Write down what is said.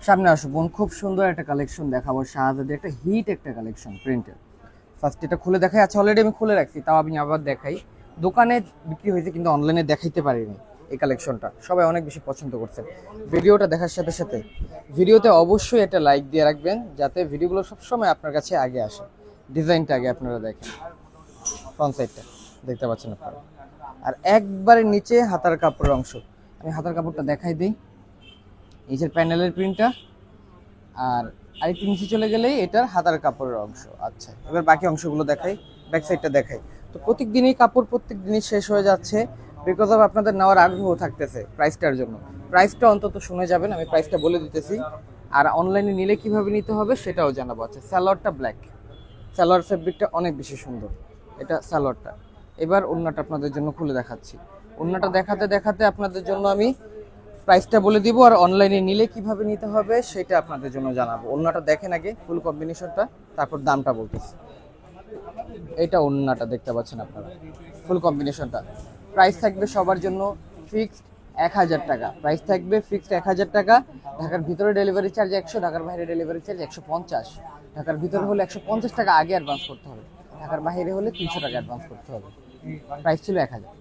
সামনে আসো বোন, খুব সুন্দর একটা কালেকশন দেখাবো। শাহজাদি একটা হিট একটা কালেকশন প্রিন্টের। ফার্স্ট এটা খুলে দেখাই। আচ্ছা, অলরেডি আমি খুলে রাখছি, তাও আমি আবার দেখাই। দোকানে বিক্রি হয়েছে কিন্তু অনলাইনে দেখাইতে পারিনি। এই কালেকশনটা সবাই অনেক বেশি পছন্দ করছেন। ভিডিওটা দেখার সাথে সাথে ভিডিওতে অবশ্যই একটা লাইক দিয়ে রাখবেন, যাতে ভিডিওগুলো সবসময় আপনার কাছে আগে আসে। ডিজাইনটা আগে আপনারা দেখেন, ফ্রন্ট সাইডটা দেখতে পাচ্ছেন আপনারা। আর একবারে নিচে হাতার কাপড়ের অংশ, আমি হাতার কাপড়টা দেখাই দিই। নিচের প্যানেলের প্রিন্টটা, আর আরেকটু নিচে চলে গেলেই এটার হাতার কাপড়ের অংশ। আচ্ছা, এবার বাকি অংশগুলো দেখাই, ব্যাক সাইডটা দেখাই। তো প্রত্যেক দিনই কাপড় প্রত্যেক দিনই শেষ হয়ে যাচ্ছে, বিকজ অফ আপনাদের নেওয়ার আগ্রহ থাকতেছে প্রাইসটার জন্য। প্রাইসটা অন্তত শুনে যাবেন, আমি প্রাইসটা বলে দিতেছি। আর অনলাইনে নিলে কিভাবে নিতে হবে সেটাও জানাবো। আচ্ছা, সালোয়ারটা ব্ল্যাক, সালোয়ার ফেব্রিকটা অনেক বেশি সুন্দর, এটা সালোয়ারটা। এবার ওড়নাটা আপনাদের জন্য খুলে দেখাচ্ছি। ওড়নাটা দেখাতে দেখাতে আপনাদের জন্য আমি প্রাইসটা বলে দিব, আর অনলাইনে নিলে কিভাবে নিতে হবে সেটা আপনাদের জন্য জানাবো। ওড়নাটা দেখেন আগে ফুল কম্বিনেশনটা, তারপর দামটা বলতেছি। এটা ওড়নাটা দেখতে পাচ্ছেন আপনারা, ফুল কম্বিনেশনটা। প্রাইস থাকবে সবার জন্য ফিক্সড 1000 টাকা। প্রাইস থাকবে ফিক্সড 1000 টাকা। ঢাকার ভিতরে ডেলিভারি চার্জ 100, ঢাকার বাইরে ডেলিভারি চার্জ 150। ঢাকার ভিতরে হলে 150 টাকা আগে অ্যাডভান্স করতে হবে, ঢাকার বাইরে হলে 300 টাকা অ্যাডভান্স করতে হবে। প্রাইস ছিল 1000।